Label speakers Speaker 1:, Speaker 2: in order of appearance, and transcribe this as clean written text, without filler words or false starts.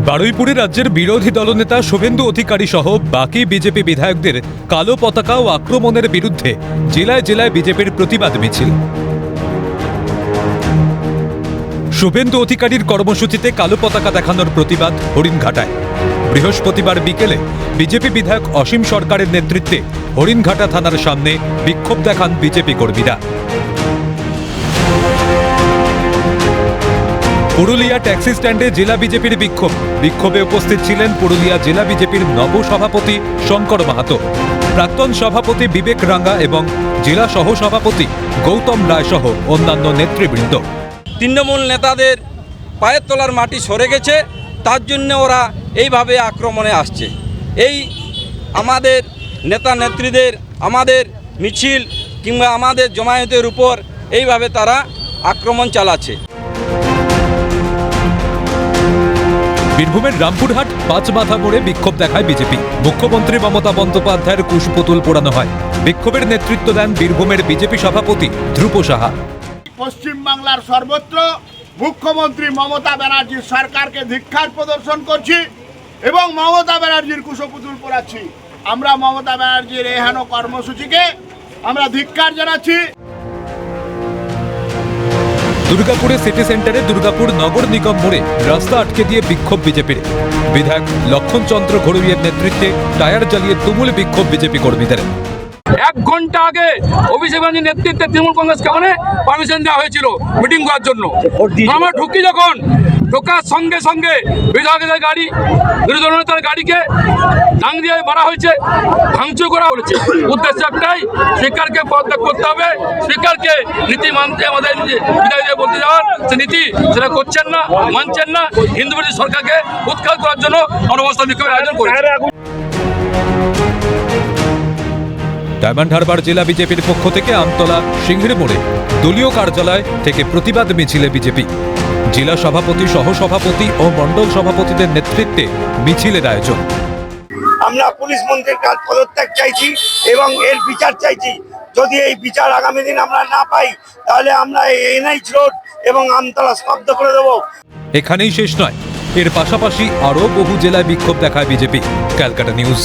Speaker 1: বারুইপুরে রাজ্যের বিরোধী দলনেতা শুভেন্দু অধিকারী সহ বাকি বিজেপি বিধায়কদের কালো পতাকা ও আক্রমণের বিরুদ্ধে জেলায় জেলায় বিজেপির প্রতিবাদ মিছিল। শুভেন্দু অধিকারীর কর্মসূচিতে কালো পতাকা দেখানোর প্রতিবাদ হরিণঘাটায়। বৃহস্পতিবার বিকেলে বিজেপি বিধায়ক অসীম সরকারের নেতৃত্বে হরিণঘাটা থানার সামনে বিক্ষোভ দেখান বিজেপি কর্মীরা। পুরুলিয়া ট্যাক্সি স্ট্যান্ডে জেলা বিজেপির বিক্ষোভে উপস্থিত ছিলেন পুরুলিয়া জেলা বিজেপির নব সভাপতি শঙ্কর মাহাতো, প্রাক্তন সভাপতি বিবেক রাঙ্গা এবং জেলা সহ সভাপতি গৌতম রায় সহ অন্যান্য নেতৃবৃন্দ।
Speaker 2: তৃণমূল নেতাদের পায়ের তলার মাটি সরে গেছে, তার জন্য ওরা এইভাবে আক্রমণে আসছে। এই আমাদের নেতা নেত্রীদের, আমাদের মিছিল কিংবা আমাদের জমায়েতের উপর এইভাবে তারা আক্রমণ চালাচ্ছে।
Speaker 1: বীরভূমের রামপুরহাট পাঁচমাথা মোড়ে বিক্ষোভ দেখায় বিজেপি। মুখ্যমন্ত্রী মমতা বন্দ্যোপাধ্যায়ের কুশপুতুল পোড়ানো হয়। বিক্ষোভের নেতৃত্ব দেন বীরভূমের বিজেপি সভাপতি ধ্রুব সাহা।
Speaker 3: পশ্চিমবাংলার সর্বত্র মুখ্যমন্ত্রী মমতা ব্যানার্জির সরকারকে ধিক্কার প্রদর্শন করছি এবং মমতা ব্যানার্জির কুশপুতুল পোড়াচ্ছি। আমরা মমতা ব্যানার্জির এহেন কর্মসূচিকে আমরা ধিক্কার জানাচ্ছি।
Speaker 1: দুর্গাপুরে সিটি সেন্টারে দুর্গাপুর নগর নিগম মোড়ে রাস্তা আটকে দিয়ে বিক্ষোভ বিজেপির। বিধায়ক লক্ষণ চন্দ্র ঘড়ুইয়ের নেতৃত্বে টায়ার জ্বালিয়ে তুমুল বিক্ষোভ বিজেপি কর্মীদের।
Speaker 4: 1 ঘন্টা আগে অভিষেক ব্যানার্জির নেতৃত্বে তৃণমূল কংগ্রেসকে ওখানে পারমিশন দেওয়া হয়েছিল মিটিং করার জন্য। আমরা ঢুকি যখন ঢোকার সঙ্গে সঙ্গে বিধায়কের গাড়ি, বিরোধী দলনেতার গাড়িকে ডাং দিয়ে মারা হয়েছে, ভাঙচুর করা হয়েছে। উদ্দেশ্য একটাই, স্পিকারকে পদত্যাগ করতে হবে, স্পিকারকে নীতি মানতে আমাদের বিধায়কদের বলতে যাওয়ার সে নীতি সেটা করছেন না, মানছেন না। হিন্দু বিরোধী সরকারকে উৎখাত করার জন্য অনবস্থান বিক্ষোভের আয়োজন করেছে।
Speaker 1: ডায়মন্ড হারবার জেলা বিজেপির পক্ষ থেকে আমতলা সিংড়ি মোড়ে দলীয় কার্যালয় থেকে প্রতিবাদ মিছিলে বিজেপি জেলা সভাপতি, সহসভাপতি ও মণ্ডল সভাপতিদের নেতৃত্বে মিছিলের আয়োজন।
Speaker 5: আমরা পুলিশ মন্ত্রীর পদত্যাগ চাইছি এবং এর বিচার চাইছি। যদি এই বিচার আগামী দিন আমরা না পাই তাহলে আমরা এই এনএইচ রোড এবং আমতলা স্তব্ধ করে দেব।
Speaker 1: এখানেই শেষ নয়, এর পাশাপাশি আরও বহু জেলায় বিক্ষোভ দেখায় বিজেপি। ক্যালকাটা নিউজ।